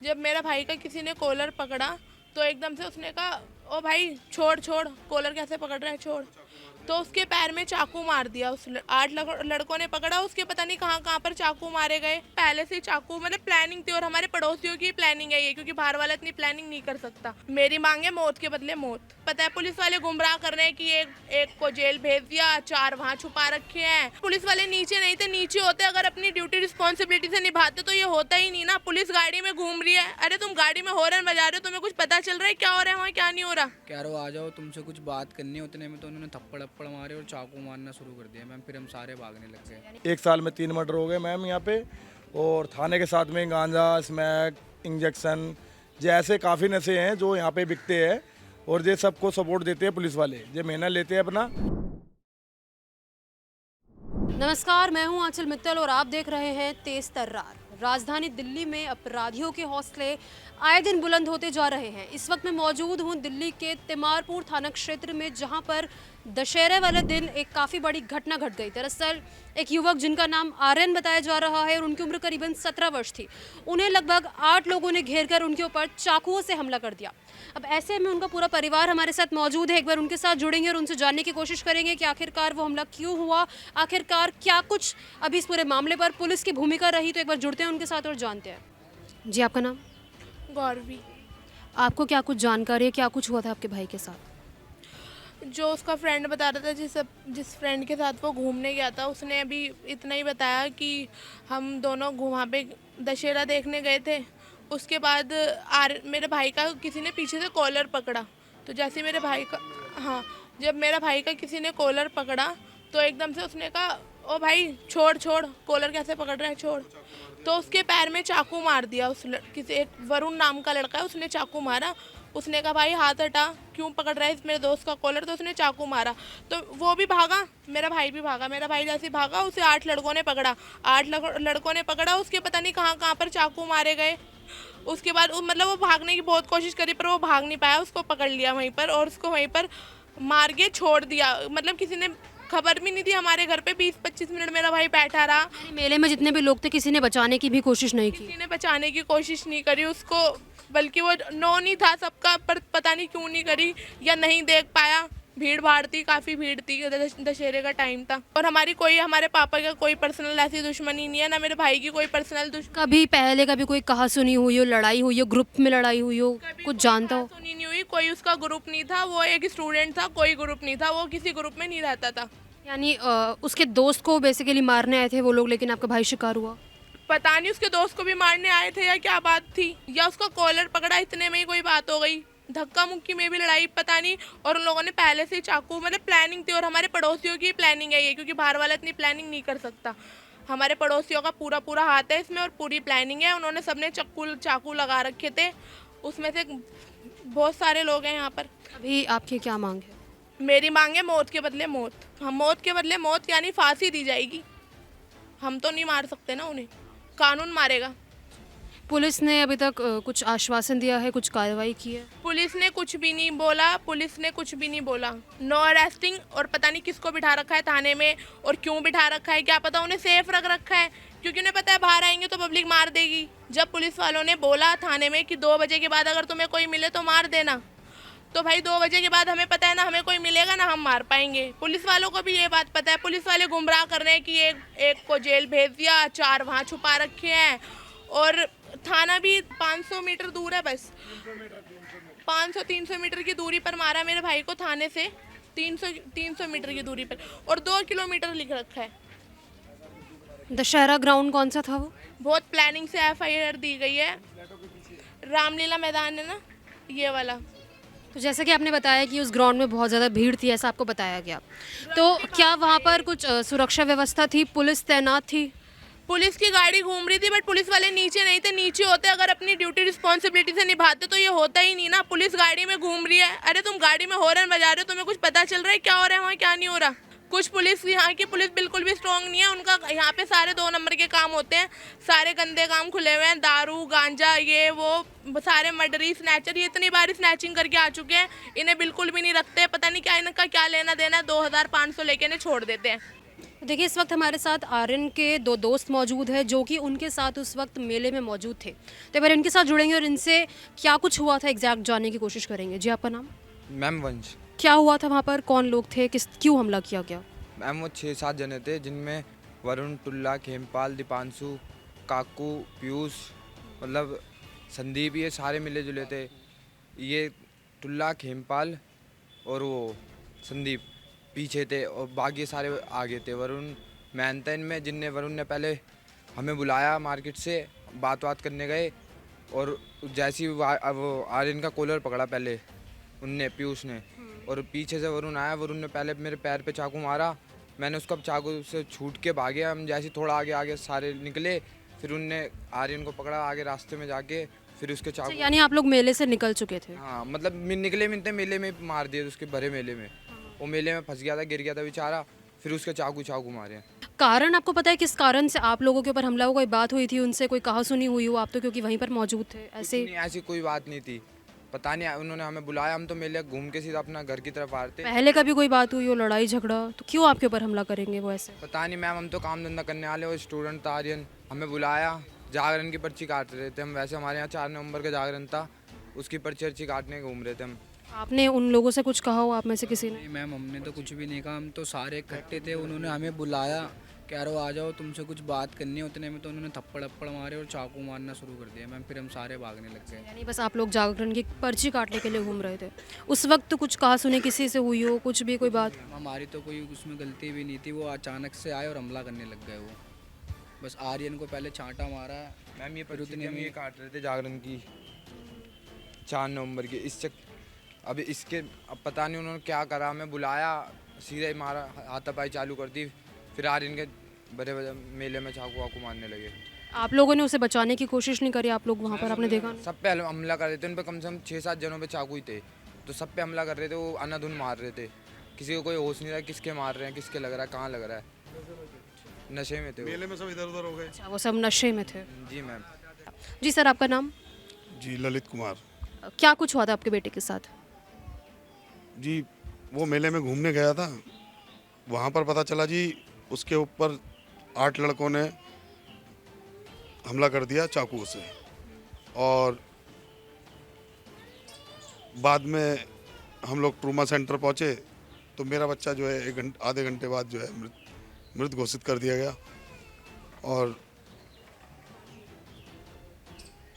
जब मेरा भाई का किसी ने कॉलर पकड़ा तो एकदम से उसने कहा, ओ भाई छोड़ छोड़, कॉलर कैसे पकड़ रहा है, छोड़। तो उसके पैर में चाकू मार दिया। उस 8 लड़कों ने पकड़ा उसके, पता नहीं कहाँ कहाँ पर चाकू मारे गए। पहले से ही चाकू, मतलब प्लानिंग थी, और हमारे पड़ोसियों की प्लानिंग है ये, क्योंकि बाहर वाला इतनी प्लानिंग नहीं कर सकता। मेरी मांग है मौत के बदले मौत। पता है पुलिस वाले गुमराह कर रहे हैं कि एक को जेल भेज दिया, 4 वहाँ छुपा रखे हैं। पुलिस वाले नीचे नहीं थे, नीचे होते अगर अपनी ड्यूटी रिस्पॉन्सिबिलिटी से निभाते तो ये होता ही नहीं ना। पुलिस गाड़ी में घूम रही है, अरे तुम गाड़ी में हॉर्न बजा रहे हो, तुम्हें कुछ पता चल रहा है क्या हो रहा है वहाँ, क्या नहीं हो रहा? कह रहे हो आ जाओ, तुमसे कुछ बात करनी है। उतने में तो उन्होंने थप्पड़ अप्पड़ मारे और चाकू मारना शुरू कर दिया मैम। फिर हम सारे भागने लग गए। 1 साल में 3 मर्डर हो गए मैम यहाँ पे, और थाने के साथ में गांजा, स्मैक, इंजेक्शन जैसे काफ़ी नशे हैं जो यहाँ पे बिकते हैं, और ये सबको सपोर्ट देते हैं पुलिस वाले, ये मेहनत लेते हैं अपना। नमस्कार, मैं हूं आंचल मित्तल और आप देख रहे हैं तेज तर्रार। राजधानी दिल्ली में अपराधियों के हौसले आए दिन बुलंद होते जा रहे हैं। इस वक्त मैं मौजूद हूं दिल्ली के तिमारपुर थाना क्षेत्र में, जहां पर दशहरे वाले दिन एक काफ़ी बड़ी घटना घट गई। दरअसल एक युवक जिनका नाम आर्यन बताया जा रहा है और उनकी उम्र करीबन 17 वर्ष थी, उन्हें लगभग 8 लोगों ने घेर कर उनके ऊपर चाकुओं से हमला कर दिया। अब ऐसे में उनका पूरा परिवार हमारे साथ मौजूद है। एक बार उनके साथ जुड़ेंगे और उनसे जानने की कोशिश करेंगे कि आखिरकार वो हमला क्यों हुआ, आखिरकार क्या कुछ अभी इस पूरे मामले पर पुलिस की भूमिका रही। तो एक बार जुड़ते हैं उनके साथ और जानते हैं। जी, आपका नाम? गौरवी। आपको क्या कुछ जानकारी है, क्या कुछ हुआ था आपके भाई के साथ? जो उसका फ्रेंड बता रहा था, जिस फ्रेंड के साथ वो घूमने गया था, उसने अभी इतना ही बताया कि हम दोनों वहाँ पे दशहरा देखने गए थे। उसके बाद मेरे भाई का किसी ने पीछे से कॉलर पकड़ा। तो जैसे मेरे भाई का, हाँ, जब मेरा भाई का किसी ने कॉलर पकड़ा तो एकदम से उसने कहा, ओ भाई छोड़ छोड़, कॉलर कैसे पकड़ रहा है, छोड़। तो उसके पैर में चाकू मार दिया। किसी एक वरुण नाम का लड़का है, उसने चाकू मारा। उसने कहा, भाई हाथ हटा, क्यों पकड़ रहा है इस मेरे दोस्त का कॉलर। तो उसने चाकू मारा, तो वो भी भागा, मेरा भाई भी भागा। मेरा भाई जैसे भागा, उसे 8 लड़कों ने पकड़ा। 8 लड़कों ने पकड़ा उसके, पता नहीं कहाँ कहाँ पर चाकू मारे गए। उसके बाद मतलब वो भागने की बहुत कोशिश करी पर वो भाग नहीं पाया। उसको पकड़ लिया वहीं पर और उसको वहीं पर मार के छोड़ दिया। मतलब किसी ने खबर भी नहीं थी हमारे घर पे। 20-25 मिनट मेरा भाई बैठा रहा। मेले में जितने भी लोग थे, किसी ने बचाने की भी कोशिश नहीं की? किसी ने बचाने की कोशिश नहीं करी उसको, बल्कि वो नॉन ही था सबका, पर पता नहीं क्यों नहीं करी या नहीं देख पाया। भीड़ भाड़ थी, काफ़ी भीड़ थी, दशहरे का टाइम था। और हमारे पापा का कोई पर्सनल ऐसी दुश्मनी नहीं है, ना मेरे भाई की कोई पर्सनल दुश्मनी। कभी पहले कभी कोई कहा सुनी हुई हो, लड़ाई हुई हो, ग्रुप में लड़ाई हुई हो, कुछ जानता हो? सुनी नहीं हुई, कोई उसका ग्रुप नहीं था। वो एक स्टूडेंट था, कोई ग्रुप नहीं था, वो किसी ग्रुप में नहीं रहता था। यानी उसके दोस्त को बेसिकली मारने आए थे वो लोग, लेकिन आपका भाई शिकार हुआ? पता नहीं उसके दोस्त को भी मारने आए थे या क्या बात थी, या उसका कॉलर पकड़ा, इतने में ही कोई बात हो गई। धक्का मुक्की में भी लड़ाई, पता नहीं। और उन लोगों ने पहले से ही चाकू, मतलब प्लानिंग थी, और हमारे पड़ोसियों की प्लानिंग है ये, क्योंकि बाहर वाला इतनी प्लानिंग नहीं कर सकता। हमारे पड़ोसियों का पूरा पूरा हाथ है इसमें और पूरी प्लानिंग है। उन्होंने सबने चाकू लगा रखे थे। उसमें से बहुत सारे लोग हैं यहाँ पर। अभी आपकी क्या मांग है? मेरी मांग है मौत के बदले मौत। हम मौत के बदले मौत, यानी फांसी दी जाएगी। हम तो नहीं मार सकते ना उन्हें, कानून मारेगा। पुलिस ने अभी तक कुछ आश्वासन दिया है, कुछ कार्रवाई की है? पुलिस ने कुछ भी नहीं बोला, पुलिस ने कुछ भी नहीं बोला। नो अरेस्टिंग, और पता नहीं किसको बिठा रखा है थाने में और क्यों बिठा रखा है, क्या पता। उन्हें सेफ रख रखा है, क्योंकि उन्हें पता है बाहर आएंगे तो पब्लिक मार देगी। जब पुलिस वालों ने बोला थाने में कि 2 बजे के बाद अगर तुम्हें कोई मिले तो मार देना, तो भाई 2 बजे के बाद हमें पता है ना हमें कोई मिलेगा ना हम मार पाएंगे। पुलिस वालों को भी ये बात पता है। पुलिस वाले गुमराह कर रहे हैं कि एक को जेल भेज दिया, 4 वहाँ छुपा रखे हैं। और थाना भी 500 मीटर दूर है, बस 500-300 मीटर की दूरी पर मारा मेरे भाई को थाने से। 300 मीटर की दूरी पर, और 2 किलोमीटर लिख रखा है। दशहरा ग्राउंड कौन सा था वो? बहुत प्लानिंग से FIR दी गई है। रामलीला मैदान है ना, ये वाला। तो जैसा कि आपने बताया कि उस ग्राउंड में बहुत ज़्यादा भीड़ थी, ऐसा आपको बताया गया, तो क्या वहाँ पर कुछ सुरक्षा व्यवस्था थी, पुलिस तैनात थी? पुलिस की गाड़ी घूम रही थी, बट पुलिस वाले नीचे नहीं थे। नीचे होते अगर अपनी ड्यूटी रिस्पॉन्सिबिलिटी से निभाते तो ये होता ही नहीं ना। पुलिस गाड़ी में घूम रही है, अरे तुम गाड़ी में हॉर्न बजा रहे हो, तुम्हें कुछ पता चल रहा है क्या हो रहा है वहाँ, क्या नहीं हो रहा? कुछ पुलिस, यहाँ की पुलिस बिल्कुल भी स्ट्रांग नहीं है। उनका यहाँ पे सारे 2 नंबर के काम होते हैं, सारे गंदे काम खुले हुए हैं। दारू, गांजा, ये वो सारे मर्डरी, स्नैचर, ये इतनी बार स्नैचिंग करके आ चुके हैं। इन्हें बिल्कुल भी नहीं रखते, पता नहीं क्या इनका क्या लेना देना है। 2500 लेके इन्हें छोड़ देते हैं। देखिए इस वक्त हमारे साथ आर्यन के दो दोस्त मौजूद हैं जो कि उनके साथ उस वक्त मेले में मौजूद थे। तो फिर इनके साथ जुड़ेंगे और इनसे क्या कुछ हुआ था एग्जैक्ट जानने की कोशिश करेंगे। जी आपका नाम? मैम वंश। क्या हुआ था वहाँ पर, कौन लोग थे, किस क्यों हमला किया गया? मैम वो 6-7 जने थे जिनमें वरुण, टुल्ला, खेमपाल, दीपांशु, काकू, पीयूष, मतलब संदीप, ये सारे मिले जुले थे। ये टुल्ला, खेमपाल और वो संदीप पीछे थे और बाकी सारे आगे थे। वरुण मैन था इनमें, वरुण ने पहले हमें बुलाया मार्केट से, बात करने गए और जैसे ही वो आर्यन का कॉलर पकड़ा पहले उनने, पीयूष ने, और पीछे से वरुण आया। वरुण ने पहले मेरे पैर पे चाकू मारा, मैंने उसका चाकू से छूट के भागे। हम जैसे थोड़ा आगे सारे निकले, फिर उनने आर्यन को पकड़ा आगे रास्ते में जाके, फिर उसके चाकू। यानी आप लोग मेले से निकल चुके थे? हाँ, मतलब निकले मिलते मेले में मार दिए उसके भरे मेले में। वो मेले में फंस गया था, गिर गया था बेचारा, फिर उसके चाकू मारे। कारण आपको पता है किस कारण से आप लोगों के ऊपर हमला हुआ? कोई बात हुई थी उनसे, कोई कहा सुनी हुई हो? आप तो क्योंकि वहीं पर मौजूद थे। ऐसे ऐसी कोई बात नहीं थी, पता नहीं, उन्होंने हमें बुलाया, हम तो मेले घूम के सीधा अपना घर की तरफ आ रहे थे। पहले कभी कोई बात हुई हो, लड़ाई झगड़ा, तो क्यों आपके ऊपर हमला करेंगे वो ऐसे? पता नहीं मैम, हम तो काम धंधा करने वाले, वो स्टूडेंट था आर्यन, हमें बुलाया, जागरण की पर्ची काट रहे थे हम। वैसे हमारे यहाँ 4 नवंबर का जागरण था, उसकी पर्ची काटने घूम रहे थे हम। आपने उन लोगों से कुछ कहा हो, आप में से किसी ने? नहीं मैम, हमने तो कुछ भी नहीं कहा, हम तो सारे इकट्ठे थे। उन्होंने हमें बुलाया, कह रहे हो आ जाओ, तुमसे कुछ बात करनी है। उतने में तो उन्होंने थप्पड़ मारे और चाकू मारना शुरू कर दिया मैम, फिर हम सारे भागने लग गए। यानी बस आप लोग जागरण की पर्ची काटने के लिए घूम रहे थे। उस वक्त तो कुछ कहा सुनी किसी से हुई हो, कुछ भी कोई बात? हमारी तो कोई उसमें गलती भी नहीं थी, वो अचानक से आए और हमला करने लग गए। वो बस आर्यन को पहले छांटा मारा मैम, ये फिर उतने हम में ये काट रहे थे जागरण की 4 नवंबर की। अभी इसके अब पता नहीं उन्होंने क्या करा, हमें बुलाया, सीधा ही मारा, हाथापाई चालू कर दी, फिर आर्यन के बड़े मेले में चाकू वाकू मारने लगे। आप लोगों ने उसे बचाने की कोशिश नहीं करी? आप लोग वहाँ पर आपने देखा? सब पे हमला कर रहे थे, उन पे कम से कम 6-7 जनों पे चाकू ही थे, तो सब पे हमला कर रहे थे। वो अंधाधुंध मार रहे थे, किसी को कोई होश नहीं रहा किसके मार रहे हैं, किसके लग रहा है, कहाँ लग रहा है। नशे में थे मेले में सब इधर उधर हो गए। अच्छा, वो सब नशे में थे। जी मैम। जी सर, आपका नाम? जी ललित कुमार। क्या कुछ हुआ था आपके बेटे के साथ? जी वो मेले में घूमने गया था, वहाँ पर पता चला जी उसके ऊपर 8 लड़कों ने हमला कर दिया चाकू से, और बाद में हम लोग ट्रूमा सेंटर पहुँचे तो मेरा बच्चा जो है आधे घंटे बाद जो है मृत घोषित कर दिया गया। और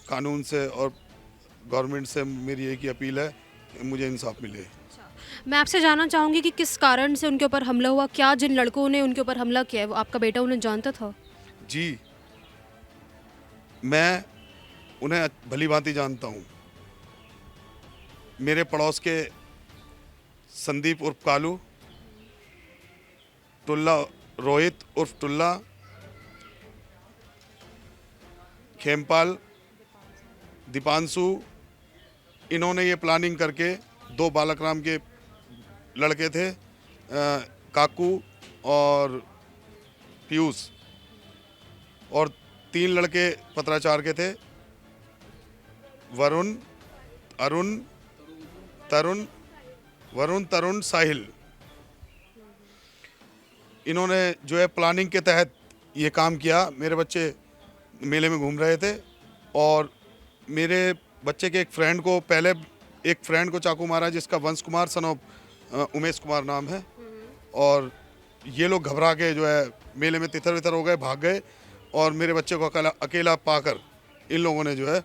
कानून से और गवर्नमेंट से मेरी एक ही अपील है कि मुझे इंसाफ मिले। मैं आपसे जानना चाहूँगी कि किस कारण से उनके ऊपर हमला हुआ? क्या जिन लड़कों ने उनके ऊपर हमला किया है वो आपका बेटा उन्हें जानता था? जी मैं उन्हें भली भांति जानता हूँ। मेरे पड़ोस के संदीप उर्फ कालू, टुल्ला रोहित उर्फ टुल्ला, खेमपाल, दीपांशु, इन्होंने ये प्लानिंग करके 2 बालक राम के लड़के थे, काकू और पीयूष, और 3 लड़के पत्राचार के थे, वरुण, अरुण, तरुण, साहिल। इन्होंने जो है प्लानिंग के तहत ये काम किया। मेरे बच्चे मेले में घूम रहे थे और मेरे बच्चे के एक फ्रेंड को चाकू मारा जिसका वंश कुमार सन ऑफ उमेश कुमार नाम है, और ये लोग घबरा के जो है मेले में तितर बितर हो गए, भाग गए, और मेरे बच्चे को अकेला पाकर इन लोगों ने जो है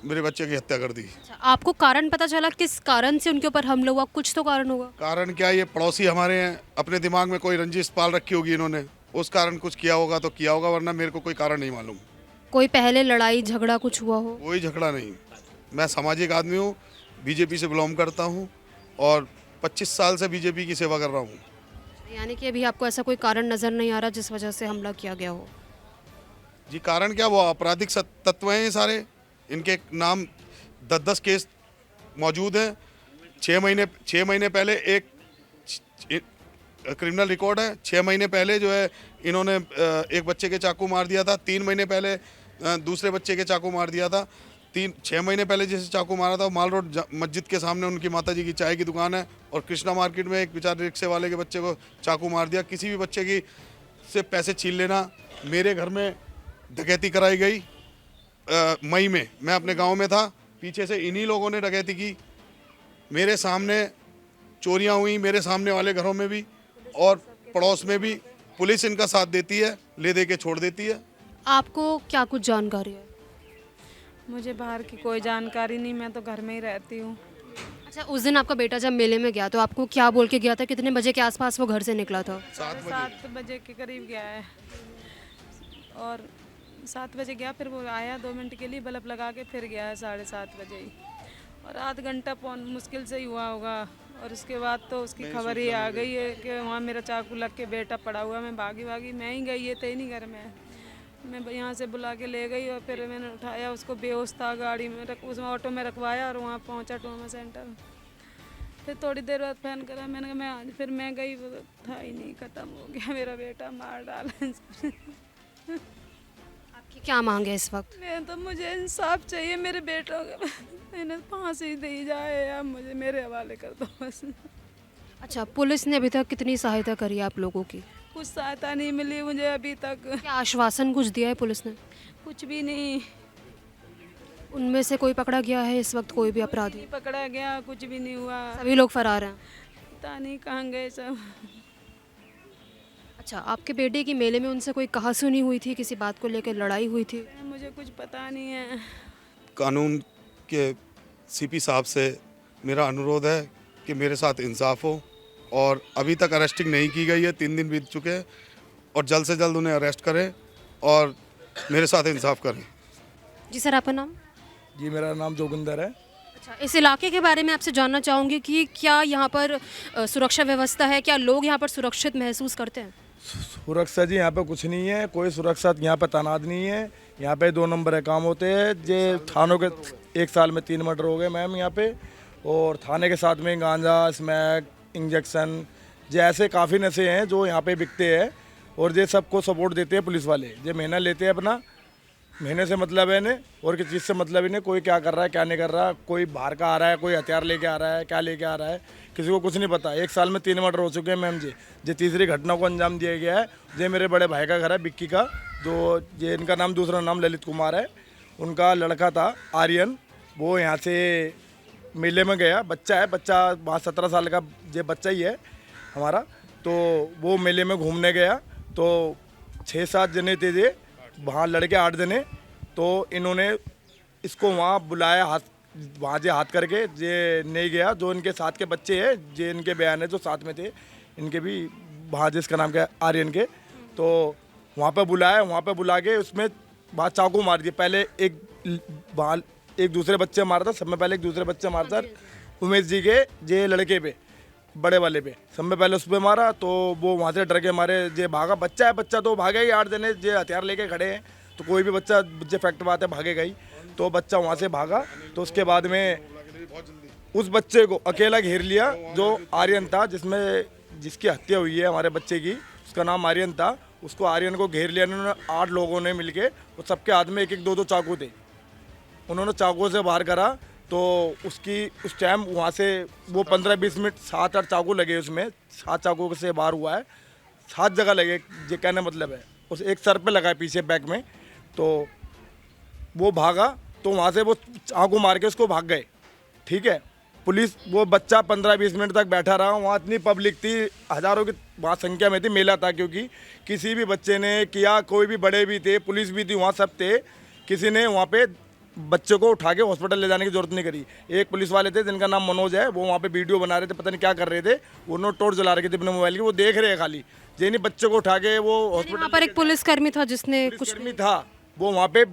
मेरे बच्चे की हत्या कर दी। आपको कारण पता चला किस कारण से उनके ऊपर हमला हुआ? कुछ तो कारण होगा। कारण क्या, ये पड़ोसी हमारे हैं, अपने दिमाग में कोई रंजिश पाल रखी होगी इन्होंने, उस कारण कुछ किया होगा तो किया होगा, वरना मेरे को कोई कारण नहीं मालूम। कोई पहले लड़ाई झगड़ा कुछ हुआ हो? कोई झगड़ा नहीं। मैं सामाजिक आदमी हूँ, बीजेपी से बिलोंग करता हूँ और 25 साल से बीजेपी की सेवा कर रहा हूँ। यानी कि अभी आपको ऐसा कोई कारण नज़र नहीं आ रहा जिस वजह से हमला किया गया हो? जी कारण क्या, वो आपराधिक तत्व हैं ये सारे, इनके नाम 10-10 केस मौजूद हैं। 6 महीने पहले एक क्रिमिनल रिकॉर्ड है। 6 महीने पहले जो है इन्होंने एक बच्चे के चाकू मार दिया था। 3 महीने पहले दूसरे बच्चे के चाकू मार दिया था। 6 महीने पहले जैसे चाकू मारा था, माल रोड मस्जिद के सामने उनकी माताजी की चाय की दुकान है, और कृष्णा मार्केट में एक बेचारे रिक्शे वाले के बच्चे को चाकू मार दिया। किसी भी बच्चे की से पैसे छीन लेना। मेरे घर में डकैती कराई गई मई में, मैं अपने गांव में था, पीछे से इन्हीं लोगों ने डकैती की। मेरे सामने चोरियां हुई, मेरे सामने वाले घरों में भी और पड़ोस में भी। पुलिस इनका साथ देती है, ले दे के छोड़ देती है। आपको क्या कुछ जानकारी है? मुझे बाहर की कोई जानकारी नहीं, मैं तो घर में ही रहती हूँ। अच्छा, उस दिन आपका बेटा जब मेले में गया तो आपको क्या बोल के गया था? कितने बजे के आसपास वो घर से निकला था? 7 बजे के करीब गया है और 7 बजे गया, फिर वो आया 2 मिनट के लिए, बल्ब लगा के फिर गया है 7:30 बजे ही, और आध घंटा पौन मुश्किल से ही हुआ होगा। और उसके बाद तो उसकी खबर ही आ गई है कि वहाँ मेरा चाकू लग के बेटा पड़ा हुआ। मैं भागी मैं ही गई, ये थे नहीं घर में। मैं यहाँ से बुला के ले गई और फिर मैंने उठाया उसको, बेहोश था, गाड़ी में उसमें ऑटो में रखवाया और वहाँ पहुँचा ट्रॉमा सेंटर। फिर थोड़ी देर बाद फ़ोन करा, मैंने कहा मैं आज, फिर मैं गई, वो था ही नहीं, ख़त्म हो गया मेरा बेटा, मार डाला। आपकी क्या मांग है इस वक्त? मैं तो, मुझे इंसाफ चाहिए मेरे बेटों का, इन्हें फांसी दी जाए या मुझे मेरे हवाले कर दो बस। अच्छा, पुलिस ने अभी तक कितनी सहायता करी है आप लोगों की? कुछ सहायता नहीं मिली मुझे अभी तक, क्या आश्वासन कुछ दिया है पुलिस ने? कुछ भी नहीं। उनमें से कोई पकड़ा गया है इस वक्त? कोई भी अपराधी? नहीं पकड़ा गया, कुछ भी नहीं हुआ, सभी लोग फरार हैं। पता नहीं कहाँ गए सब। अच्छा, आपके बेटे की मेले में उनसे कोई कहासुनी हुई थी? किसी बात को लेकर लड़ाई हुई थी? मुझे कुछ पता नहीं है। कानून के सीपी साहब से मेरा अनुरोध है कि मेरे साथ इंसाफ हो, और अभी तक अरेस्टिंग नहीं की गई है, 3 दिन बीत चुके हैं, और जल्द से जल्द उन्हें अरेस्ट करें और मेरे साथ इंसाफ करें। जी सर, आपका नाम? जी मेरा नाम जोगिंदर है। अच्छा, इस इलाके के बारे में आपसे जानना चाहूँगी कि क्या यहाँ पर सुरक्षा व्यवस्था है? क्या लोग यहाँ पर सुरक्षित महसूस करते हैं? सुरक्षा जी यहाँ पे कुछ नहीं है, कोई सुरक्षा यहाँ पे तैनात नहीं है। यहाँ पे 2 नंबर के काम होते हैं। जे थानों के 1 साल में 3 मर्डर हो गए मैम यहाँ पे, और थाने के साथ में गांजा, स्मैक, इंजेक्शन जैसे काफ़ी नशे हैं जो यहाँ पे बिकते हैं, और ये सबको सपोर्ट देते हैं पुलिस वाले। ये महीना लेते हैं अपना, महीने से मतलब है इन्हें, और किस चीज़ से मतलब इन्हें, कोई क्या कर रहा है क्या नहीं कर रहा, कोई बाहर का आ रहा है, कोई हथियार लेके आ रहा है, क्या लेके आ रहा है, किसी को कुछ नहीं पता। 1 साल में 3 मर्डर हो चुके हैं मैम जी। ये तीसरी घटना को अंजाम दिया गया है। ये मेरे बड़े भाई का घर है बिक्की का, जो ये इनका नाम, दूसरा नाम ललित कुमार है। उनका लड़का था आर्यन, वो यहाँ से मेले में गया, बच्चा है, बच्चा वहाँ 17 साल का ये बच्चा ही है हमारा। तो वो मेले में घूमने गया, तो 6-7 जने थे ये, वहाँ लड़के 8 जने। तो इन्होंने इसको वहाँ बुलाया, हाथ वहाँ जे हाथ करके, जे नहीं गया। जो इनके साथ के बच्चे हैं, जे इनके बयान है जो साथ में थे, इनके भी वहाँ जिसका नाम क्या है आर्यन के, तो वहाँ पे बुलाया। वहाँ पे बुला के उसमें वहाँ चाकू मार दिए। पहले वहाँ एक दूसरे बच्चे मारा था, सब में पहले एक दूसरे बच्चे मारा था, उमेश जी के जे लड़के पे, बड़े वाले पे, सब में पहले उस पर मारा। तो वो वहाँ से डर के मारे जे भागा। बच्चा है, बच्चा तो भागे ही, 8 जने जे हथियार लेके खड़े हैं, तो कोई भी बच्चा जे फैक्ट बात है भागेगा ही। तो बच्चा वहाँ से भागा। तो उसके बाद में उस बच्चे को अकेला घेर लिया जो आर्यन था, जिसकी हत्या हुई है हमारे बच्चे की, उसका नाम आर्यन था। उसको आर्यन को घेर लिया इन्होंने, 8 लोगों ने मिलके। और सबके हाथ में 1-1, 2-2 चाकू थे। उन्होंने चाकू से बाहर करा, तो उसकी उस टाइम वहाँ से वो 15-20 मिनट 7-8 चाकू लगे उसमें। 7 चाकू से बाहर हुआ है, 7 जगह लगे, ये कहने मतलब है। उस एक सर पे लगा है पीछे बैक में। तो वो भागा, तो वहाँ से वो चाकू मार के उसको भाग गए। ठीक है, पुलिस, वो बच्चा 15-20 मिनट तक बैठा रहा। वहाँ इतनी पब्लिक थी, हज़ारों की वहाँ संख्या में थी, मेला था, क्योंकि किसी भी बच्चे ने किया, कोई भी बड़े भी थे, पुलिस भी थी, वहाँ सब थे, किसी ने वहाँ पे बच्चे को उठा के हॉस्पिटल ले जाने की जरूरत नहीं करी। एक पुलिस वाले थे जिनका नाम मनोज है, वो वहाँ पे वीडियो बना रहे थे, पता नहीं क्या कर रहे थे, उन्होंने टॉर्च जला रखे थे अपने मोबाइल की, वो देख रहे हैं खाली। ये नहीं बच्चे को उठा के वो हॉस्पिटल। यहाँ पर एक पुलिसकर्मी था जिसने कुछ कर्मी था, वो वहाँ पे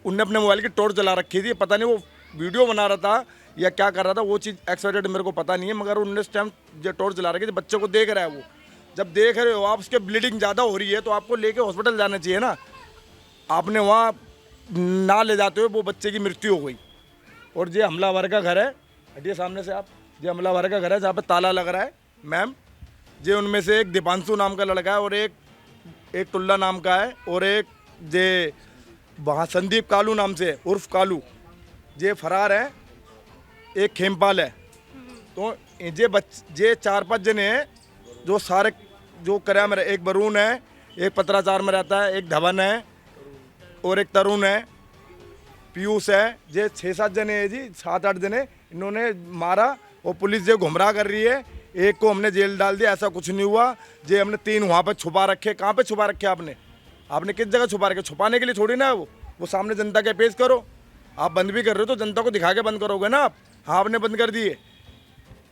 उनने अपने मोबाइल की टॉर्च जला रखी थी, पता नहीं वो वीडियो बना रहा था या क्या कर रहा था, वो चीज़ एक्सपेक्टेड मेरे को पता नहीं है। मगर उनने उस टाइम जो टॉर्च जला रखी थी, बच्चे को देख रहा है वो। जब देख रहे हो आप, उसके ब्लीडिंग ज़्यादा हो रही है, तो आपको लेके हॉस्पिटल जाना चाहिए ना। आपने वहाँ ना ले जाते हुए वो बच्चे की मृत्यु हो गई। और ये हमलावर का घर है, हटिए सामने से आप, ये हमलावर का घर है जहाँ पे ताला लग रहा है मैम। ये उनमें से एक दीपांशु नाम का लड़का है, और एक टुल्ला नाम का है, और एक जे वहाँ संदीप कालू नाम से उर्फ कालू, ये फरार है। एक खेमपाल है। तो ये 4-5 जने हैं जो सारे जो कराया मेरा। एक वरुण है, एक पत्राचार में रहता है, एक धवन है और एक तरुण है, पीयूष है। ये 6-7 जने हैं जी, 7-8 जने इन्होंने मारा और पुलिस जो गुमराह कर रही है। एक को हमने जेल डाल दिया, ऐसा कुछ नहीं हुआ। जे हमने 3 वहाँ पर छुपा रखे। कहाँ पे छुपा रखे आपने किस जगह छुपा रखे? छुपाने के लिए थोड़ी ना है वो सामने जनता के पेश करो। आप बंद भी कर रहे हो तो जनता को दिखा के बंद करोगे ना आप। हाँ, आपने बंद कर दिए।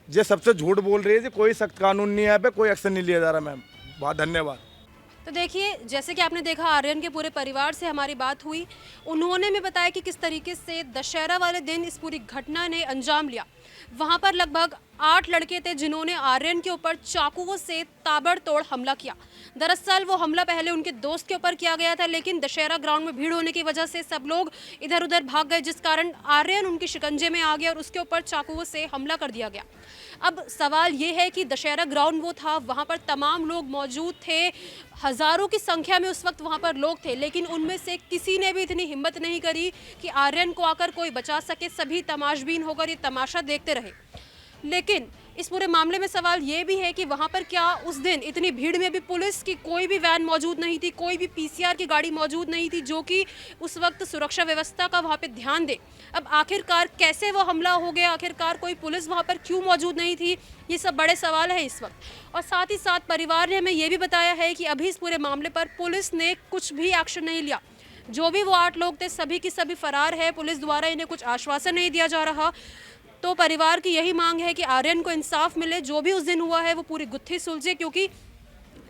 ये सबसे झूठ बोल रही है जी, कोई सख्त कानून नहीं है, यहाँ पे कोई एक्शन नहीं लिया जा रहा। मैम बहुत धन्यवाद। तो देखिए, जैसे कि आपने देखा, आर्यन के पूरे परिवार से हमारी बात हुई। उन्होंने भी बताया कि किस तरीके से दशहरा वाले दिन इस पूरी घटना ने अंजाम लिया। वहाँ पर लगभग 8 लड़के थे जिन्होंने आर्यन के ऊपर चाकुओं से ताबड़तोड़ हमला किया। दरअसल वो हमला पहले उनके दोस्त के ऊपर किया गया था, लेकिन दशहरा ग्राउंड में भीड़ होने की वजह से सब लोग इधर उधर भाग गए, जिस कारण आर्यन उनके शिकंजे में आ गया और उसके ऊपर चाकुओं से हमला कर दिया गया। अब सवाल ये है कि दशहरा ग्राउंड वो था, वहाँ पर तमाम लोग मौजूद थे, हज़ारों की संख्या में उस वक्त वहाँ पर लोग थे, लेकिन उनमें से किसी ने भी इतनी हिम्मत नहीं करी कि आर्यन को आकर कोई बचा सके। सभी तमाशबीन होकर ये तमाशा देखते रहे। लेकिन इस पूरे मामले में सवाल ये भी है कि वहाँ पर क्या उस दिन इतनी भीड़ में भी पुलिस की कोई भी वैन मौजूद नहीं थी, कोई भी पीसीआर की गाड़ी मौजूद नहीं थी जो कि उस वक्त सुरक्षा व्यवस्था का वहाँ पे ध्यान दे। अब आखिरकार कैसे वो हमला हो गया, आखिरकार कोई पुलिस वहाँ पर क्यों मौजूद नहीं थी, ये सब बड़े सवाल है इस वक्त। और साथ ही साथ परिवार ने हमें ये भी बताया है कि अभी इस पूरे मामले पर पुलिस ने कुछ भी एक्शन नहीं लिया। जो भी वो 8 लोग थे सभी की सभी फरार है। पुलिस द्वारा इन्हें कुछ आश्वासन नहीं दिया जा रहा। तो परिवार की यही मांग है कि आर्यन को इंसाफ मिले, जो भी उस दिन हुआ है वो पूरी गुत्थी सुलझे, क्योंकि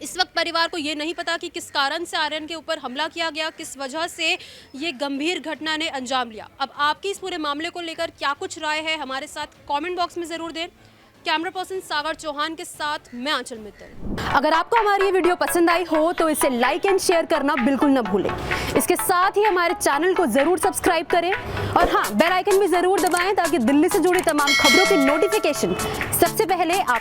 इस वक्त परिवार को ये नहीं पता कि किस कारण से आर्यन के ऊपर हमला किया गया, किस वजह से ये गंभीर घटना ने अंजाम लिया। अब आपकी इस पूरे मामले को लेकर क्या कुछ राय है, हमारे साथ कमेंट बॉक्स में ज़रूर दें। कैमरा पर्सन सागर चौहान के साथ मैं आंचल मित्तल। अगर आपको हमारी ये वीडियो पसंद आई हो तो इसे लाइक एंड शेयर करना बिल्कुल न भूलें। इसके साथ ही हमारे चैनल को जरूर सब्सक्राइब करें और हाँ, बेल आइकन भी जरूर दबाएं ताकि दिल्ली से जुड़ी तमाम खबरों की नोटिफिकेशन सबसे पहले आप